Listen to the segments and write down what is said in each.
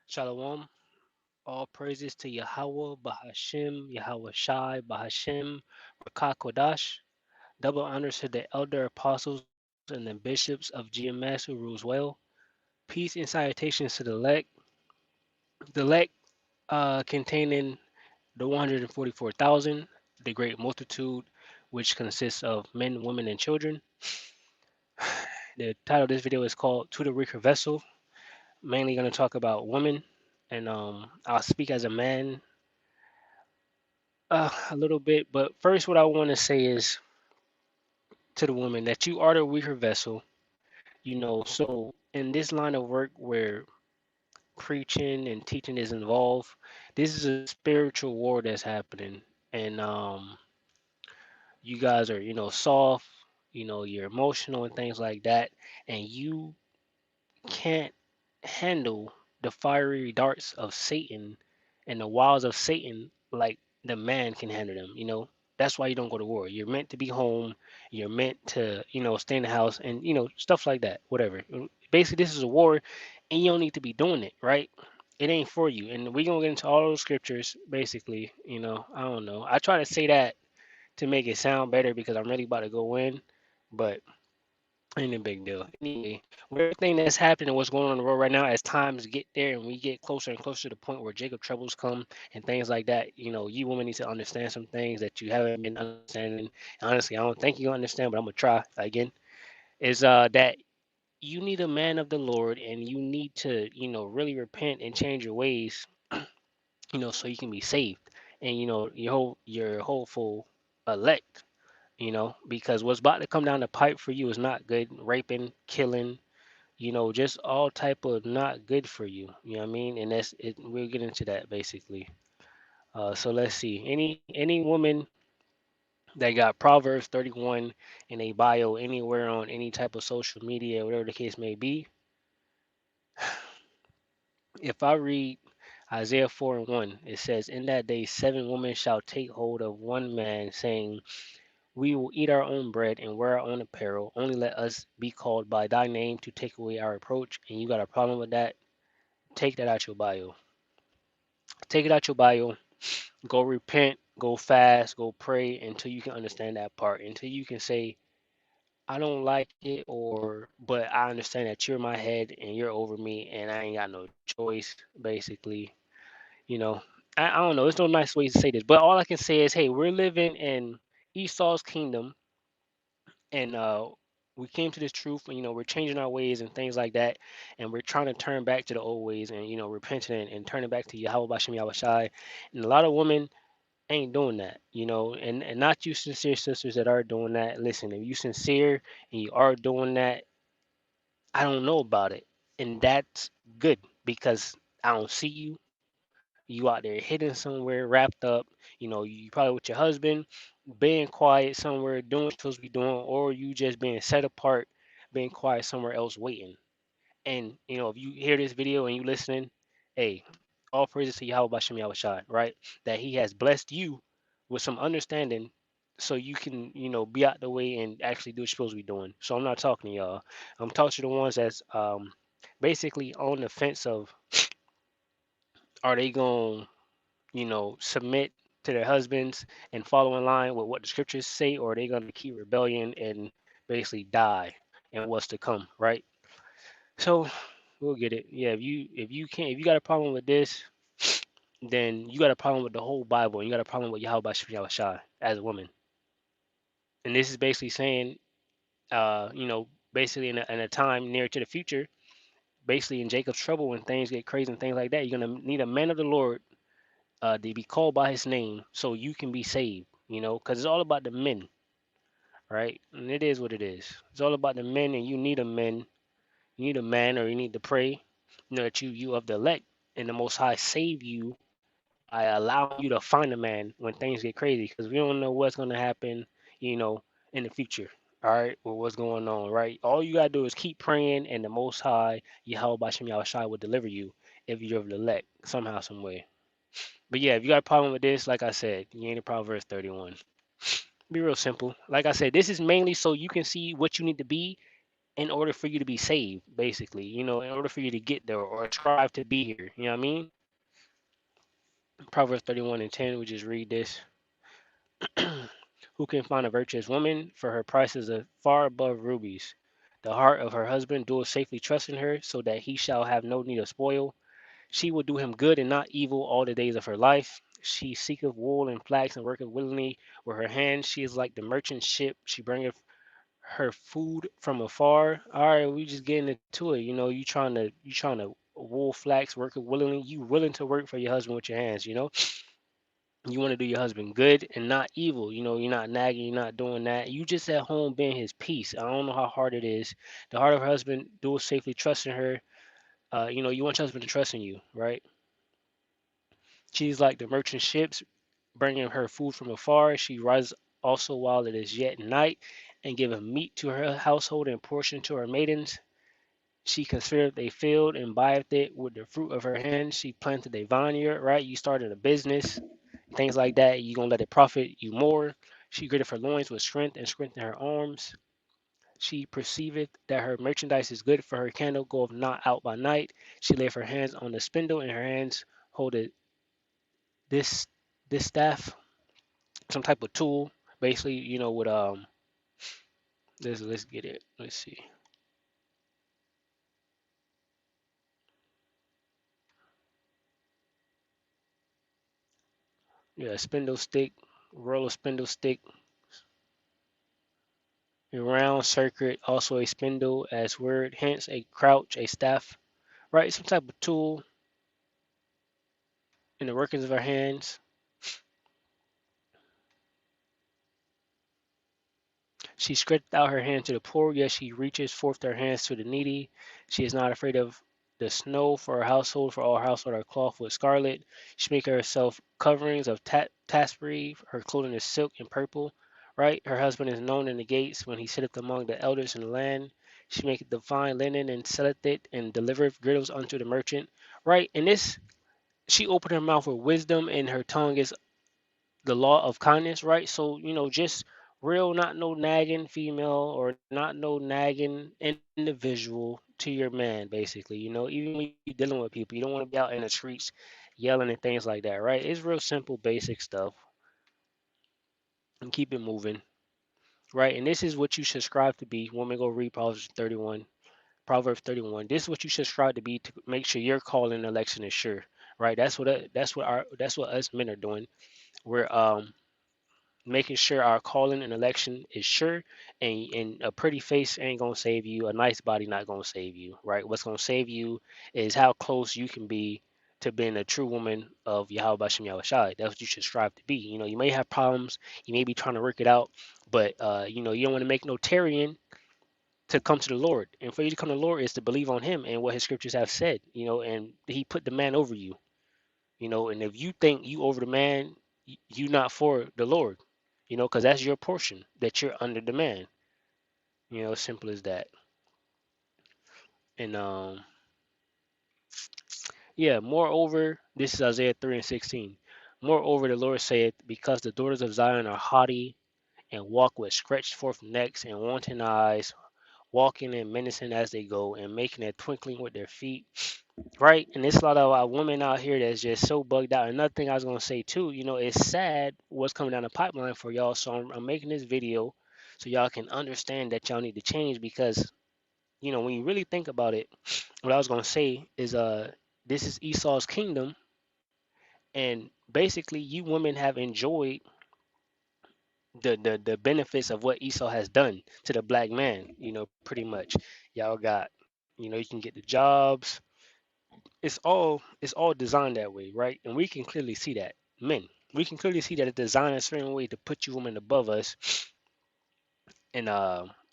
Shalom. All praises to Yahweh, Bahashim, Yahweh Shai, Bahashim, Rakah Kodash. Double honors to the elder apostles and the bishops of GMS who rules well. Peace and salutations to the elect containing the 144,000, the great multitude, which consists of men, women, and children. The title of this video is called To the Weaker Vessel. Mainly going to talk about women, and I'll speak as a man a little bit, but first, what I want to say is to the woman that you are the weaker vessel. So in this line of work where preaching and teaching is involved, this is a spiritual war that's happening, and you guys are, soft, you're emotional and things like that, and you can't handle the fiery darts of Satan and the wiles of Satan like the man can handle them. That's why you don't go to war. You're meant to be home. You're meant to, stay in the house and, stuff like that, whatever. Basically, this is a war and you don't need to be doing it, right? It ain't for you. And we're going to get into all those scriptures, basically. I don't know. I try to say that to make it sound better because I'm really about to go in, but ain't a big deal. Anyway, with everything that's happening, what's going on in the world right now, as times get there and we get closer and closer to the point where Jacob troubles come and things like that, you women need to understand some things that you haven't been understanding. Honestly, I don't think you understand, but I'm gonna try again. Is that you need a man of the Lord and you need to, really repent and change your ways, so you can be saved. And your hopeful elect, because what's about to come down the pipe for you is not good. Raping, killing, just all type of not good for you. You know what I mean? And that's it. We'll get into that basically. So let's see. Any woman that got Proverbs 31 in a bio anywhere on any type of social media, whatever the case may be, if I read Isaiah 4 and 1, it says, "In that day, 7 women shall take hold of one man, saying, we will eat our own bread and wear our own apparel. Only let us be called by thy name to take away our reproach." And you got a problem with that? Take that out your bio. Take it out your bio. Go repent, go fast, go pray until you can understand that part. Until you can say, I don't like it, or but I understand that you're my head and you're over me and I ain't got no choice, basically. You know. I don't know. There's no nice ways to say this, but all I can say is, hey, we're living in Esau's kingdom, and we came to this truth, and we're changing our ways and things like that, and we're trying to turn back to the old ways and repenting and turning back to Yahweh Bashem Yahweh Shai. And a lot of women ain't doing that, and not you sincere sisters that are doing that. Listen, if you sincere and you are doing that, I don't know about it, and that's good because I don't see you. You out there hidden somewhere, wrapped up. You probably with your husband, being quiet somewhere, doing what you're supposed to be doing, or you just being set apart, being quiet somewhere else, waiting. And if you hear this video and you listening, hey, all praises to Yahweh Bashem Yahweh Shai, right? That He has blessed you with some understanding, so you can be out the way and actually do what you're supposed to be doing. So I'm not talking to y'all. I'm talking to the ones that's basically on the fence of, are they going submit to their husbands and follow in line with what the scriptures say, or are they going to keep rebellion and basically die and what's to come, right? So we'll get it. Yeah, if you got a problem with this, then you got a problem with the whole Bible, and you got a problem with Yahweh Shai Yahweh Shai as a woman. And this is basically saying, basically in a time near to the future, basically in Jacob's trouble when things get crazy and things like that, you're gonna need a man of the Lord to be called by his name so you can be saved, because it's all about the men, right? And it is what it is. It's all about the men, and you need a man. You need a man, or you need to pray, that you of the elect, and the Most High save you by allowing you to find a man when things get crazy, because we don't know what's going to happen, in the future. All right, or what's going on, right? All you gotta do is keep praying, and the Most High, Yahweh Bashem Yahweh Shai, will deliver you if you're of the elect somehow, some way. But yeah, if you got a problem with this, like I said, you ain't a Proverbs 31. Be real simple. Like I said, this is mainly so you can see what you need to be in order for you to be saved, basically, in order for you to get there or strive to be here. You know what I mean? Proverbs 31:10, we just read this. Who can find a virtuous woman? For her price is far above rubies. The heart of her husband doeth safely trust in her, so that he shall have no need of spoil. She will do him good and not evil all the days of her life. She seeketh wool and flax and worketh willingly with her hands. She is like the merchant ship. She bringeth her food from afar. All right, we just getting into it. You trying to wool flax, work it willingly. You willing to work for your husband with your hands. You want to do your husband good and not evil. You're not nagging, you're not doing that. You just at home being his peace. I don't know how hard it is. The heart of her husband do safely trusting her. You want your husband to trust in you, right? She's like the merchant ships, bringing her food from afar. She rises also while it is yet night, and giveth meat to her household and portion to her maidens. She considereth a field and buyeth it with the fruit of her hands. She planted a vineyard, right? You started a business, things like that. You gonna let it profit you more. She girdeth her loins with strength and strengthen her arms. She perceiveth that her merchandise is good, for her candle goeth not out by night. She layeth her hands on the spindle, and her hands holdeth this this staff, some type of tool, basically. With let's get it. Let's see. Yeah, spindle stick, roll of spindle stick, a round circuit, also a spindle as word, hence a crouch, a staff, right? Some type of tool in the workings of our hands. She stretched out her hand to the poor, yes, she reaches forth her hands to the needy. She is not afraid of the snow for her household, for all her household are cloth with scarlet. She maketh herself coverings of tapestry, her clothing is silk and purple. Right? Her husband is known in the gates when he sitteth among the elders in the land. She maketh the fine linen and selleth it, and delivereth girdles unto the merchant. Right? And this, she opened her mouth with wisdom, and her tongue is the law of kindness, right? So, just real, not no nagging female or not no nagging individual to your man, basically. Even when you're dealing with people, you don't want to be out in the streets yelling and things like that, right? It's real simple, basic stuff and keep it moving, right? And this is what you should strive to be. Woman, go read Proverbs 31. Proverbs 31. This is what you should strive to be to make sure your call in election is sure, right? That's what us men are doing. We're making sure our calling and election is sure, and a pretty face ain't gonna save you, a nice body not gonna save you, right? What's gonna save you is how close you can be to being a true woman of Yahweh Bashem Yahweh Shai. That's what you should strive to be. You may have problems, you may be trying to work it out, but you don't want to make no tarrying to come to the Lord. And for you to come to the Lord is to believe on him and what his scriptures have said, and he put the man over you. And if you think you over the man, you not for the Lord, because that's your portion, that you're under the man. Simple as that. And yeah, moreover, this is Isaiah 3:16. Moreover, the Lord saith, because the daughters of Zion are haughty and walk with stretched forth necks and wanton eyes, walking and menacing as they go, and making a twinkling with their feet. Right? And there's a lot of women out here that's just so bugged out. Another thing I was gonna say too, it's sad what's coming down the pipeline for y'all. So I'm making this video so y'all can understand that y'all need to change, because when you really think about it, what I was gonna say is this is Esau's kingdom, and basically you women have enjoyed the benefits of what Esau has done to the black man. Pretty much y'all got, you can get the jobs. It's all designed that way, right? And we can clearly see that. Men, we can clearly see that it's designed a certain way to put you women above us. And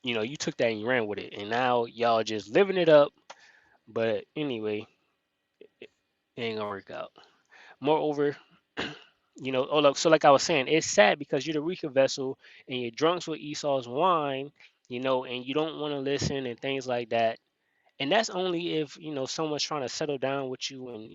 you took that and you ran with it, and now y'all just living it up. But anyway, it ain't gonna work out. Moreover, oh look, so like I was saying, it's sad because you're the weaker vessel and you're drunk with Esau's wine, and you don't want to listen and things like that. And that's only if someone's trying to settle down with you and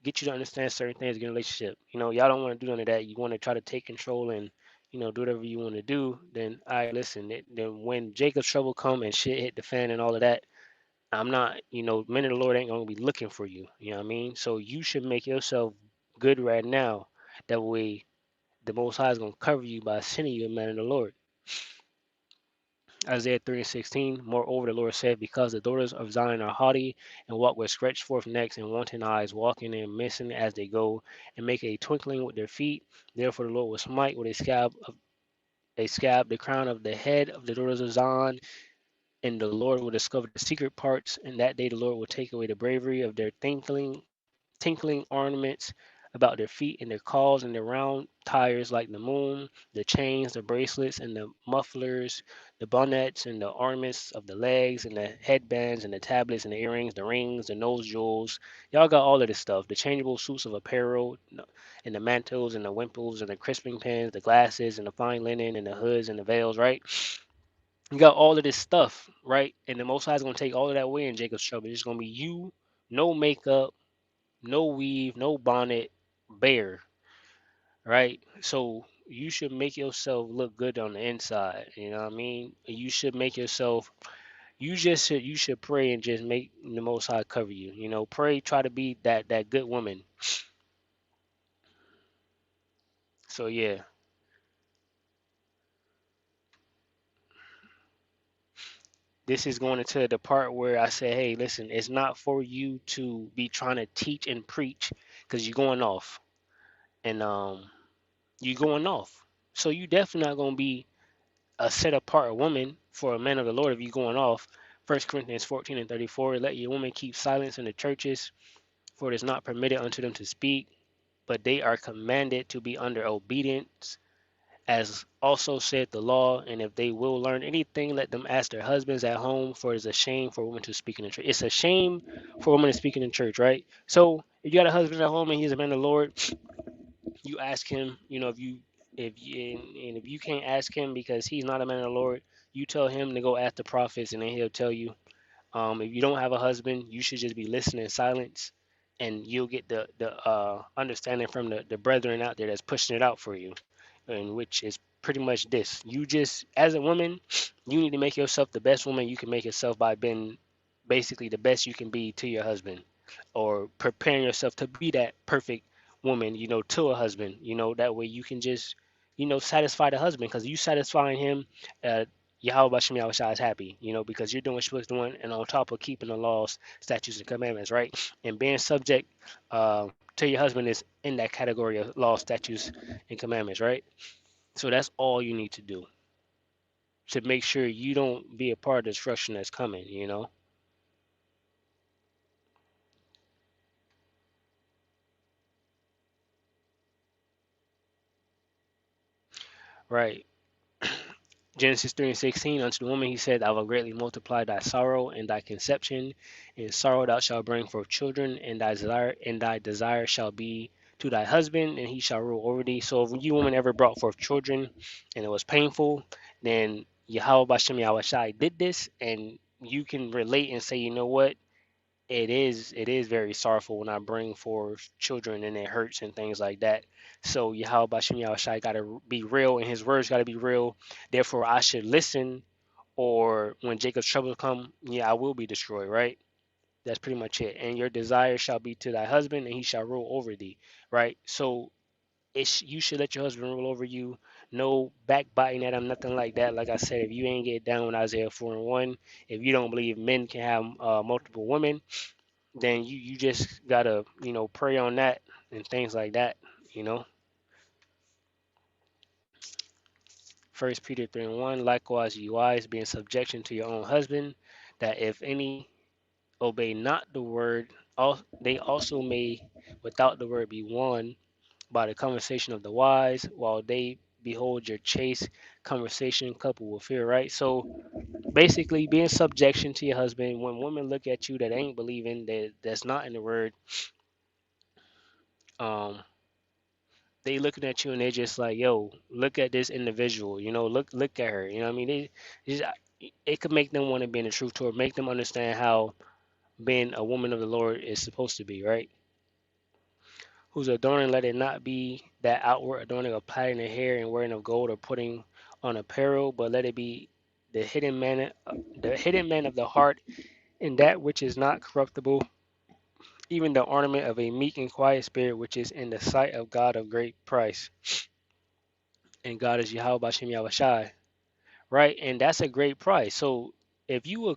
get you to understand certain things in a relationship. Y'all don't want to do none of that. You want to try to take control and do whatever you want to do, then I listen. Then when Jacob's trouble come and shit hit the fan and all of that, I'm not, men of the Lord ain't gonna be looking for you. You know what I mean? So you should make yourself good right now. That way, the Most High is gonna cover you by sending you a man of the Lord. Isaiah 3:16. Moreover, the Lord said, because the daughters of Zion are haughty and walk with stretched forth necks and wanton eyes, walking and missing as they go, and make a twinkling with their feet. Therefore, the Lord will smite with a scab the crown of the head of the daughters of Zion, and the Lord will discover the secret parts. And that day, the Lord will take away the bravery of their tinkling ornaments about their feet and their calls and their round tires like the moon, the chains, the bracelets, and the mufflers, the bonnets and the ornaments of the legs, and the headbands, and the tablets, and the earrings, the rings, the nose jewels. Y'all got all of this stuff. The changeable suits of apparel, and the mantles, and the wimples, and the crisping pins, the glasses, and the fine linen, and the hoods, and the veils, right? You got all of this stuff, right? And the Most High is going to take all of that away in Jacob's trouble. It's going to be you, no makeup, no weave, no bonnet, bare, right? So you should make yourself look good on the inside. You know what I mean? You should make yourself. You should pray and just make the Most High cover you. Pray, try to be that good woman. So yeah, this is going into the part where I say, hey, listen, it's not for you to be trying to teach and preach because you're going off and you're going off. So you definitely not gonna be a set apart woman for a man of the Lord if you're going off. 1 Corinthians 14:34. Let your women keep silence in the churches, for it is not permitted unto them to speak, but they are commanded to be under obedience, as also said the law. And if they will learn anything, let them ask their husbands at home, for it is a shame for women to speak in the church. It's a shame for women to speak in the church, right? So if you got a husband at home and he's a man of the Lord, you ask him, if you can't ask him because he's not a man of the Lord, you tell him to go ask the prophets, and then he'll tell you. If you don't have a husband, you should just be listening in silence, and you'll get the understanding from the brethren out there that's pushing it out for you, and which is pretty much this. You just, as a woman, you need to make yourself the best woman you can make yourself by being basically the best you can be to your husband, or preparing yourself to be that perfect woman, to a husband. That way you can just, satisfy the husband, because you satisfying him, Yahweh Bashem Yahweh Shai is happy, because you're doing what you're supposed to do, and on top of keeping the laws, statutes, and commandments, right? And being subject to your husband is in that category of law, statutes, and commandments, right? So that's all you need to do to make sure you don't be a part of the destruction that's coming. Right. Genesis 3:16, unto the woman he said, I will greatly multiply thy sorrow and thy conception. In sorrow thou shalt bring forth children, and thy desire shall be to thy husband, and he shall rule over thee. So if you woman ever brought forth children and it was painful, then Yahweh Bashem Yahweh Shai did this, and you can relate and say, you know what? It is very sorrowful when I bring forth children and it hurts and things like that. So Yahweh Bashem Yahweh Shai gotta be real, and his words gotta be real. Therefore I should listen, or when Jacob's trouble come, yeah, I will be destroyed, right? That's pretty much it. And your desire shall be to thy husband, and he shall rule over thee, right? So you should let your husband rule over you. No backbiting at him, nothing like that. Like I said, if you ain't get down with Isaiah 4:1, if you don't believe men can have multiple women, then you just gotta pray on that and things like that. You know, First Peter 3:1. Likewise, you wives, be in subjection to your own husband, that if any obey not the word, they also may without the word be won by the conversation of the wise, while they behold your chaste conversation coupled with fear. Right. So basically, be in subjection to your husband. When women look at you that ain't believing, that's not in the word, um they looking at you and they just like, yo, look at this individual, look at her. I mean, just, it could make them want to be in the truth, or make them understand how being a woman of the Lord is supposed to be, right? whose adorning let it not be that outward adorning of plaiting the hair and wearing of gold or putting on apparel, but let it be the hidden man of the heart, in that which is not corruptible, even the ornament of a meek and quiet spirit, which is in the sight of God of great price. And God is Yahweh Bashem Yahushai, right? And that's a great price. So if you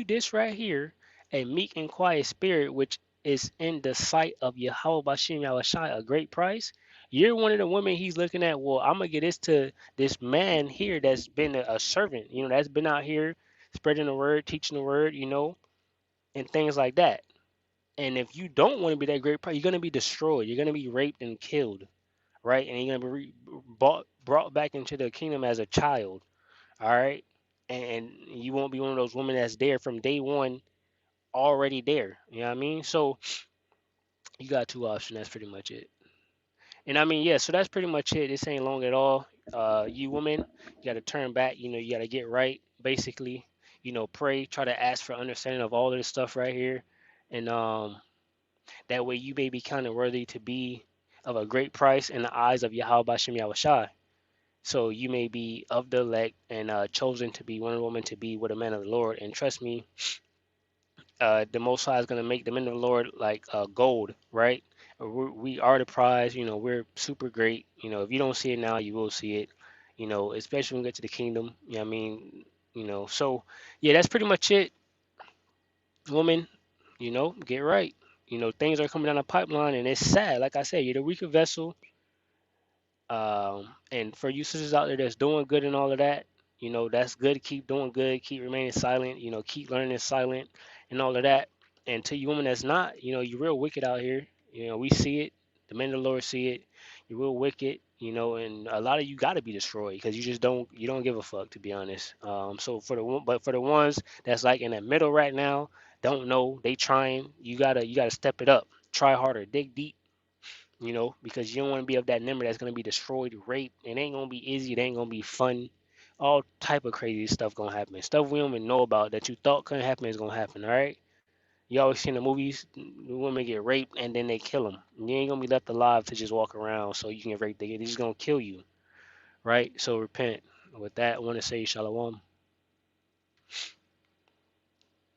this right here, a meek and quiet spirit, which is in the sight of Yahweh Bashem Yahushai, a great price. You're one of the women he's looking at. Well, I'm gonna get this to this man here that's been a servant, that's been out here spreading the word, teaching the word, and things like that. And if you don't want to be that great price, you're gonna be destroyed. You're gonna be raped and killed, right? And you're gonna be brought back into the kingdom as a child, all right? And you won't be one of those women that's there from day one, already there. You know what I mean? So you got two options. That's pretty much it. And I mean, yeah. So that's pretty much it. This ain't long at all. You women, you got to turn back. You got to get right. Basically, pray. Try to ask for understanding of all of this stuff right here, and that way you may be counted worthy to be of a great price in the eyes of Yahweh Bashem Yahushai. So you may be of the elect and chosen to be one woman to be with a man of the Lord. And trust me, the Most High is going to make the men of the Lord like gold, right? We are the prize. We're super great. If you don't see it now, you will see it. Especially when we get to the kingdom. You know what I mean? So yeah, that's pretty much it, woman. Get right. Things are coming down the pipeline, and it's sad. Like I said, you're the weaker vessel. And for you sisters out there that's doing good and all of that, that's good. Keep doing good. Keep remaining silent. Keep learning silent and all of that. And to you women that's not, you're real wicked out here. We see it. The men of the Lord see it. You're real wicked. And a lot of you got to be destroyed because you don't give a fuck, to be honest. So but for the ones that's like in the middle right now, don't know, they trying. You gotta step it up. Try harder. Dig deep, because you don't want to be of that number that's gonna be destroyed, raped. It ain't gonna be easy. It ain't gonna be fun. All type of crazy stuff gonna happen. Stuff we don't even know about that you thought couldn't happen is gonna happen. All right. You always see in the movies, the women get raped and then they kill them. You ain't gonna be left alive to just walk around so you can get raped. They're just gonna kill you, right? So repent. With that, I want to say shalom.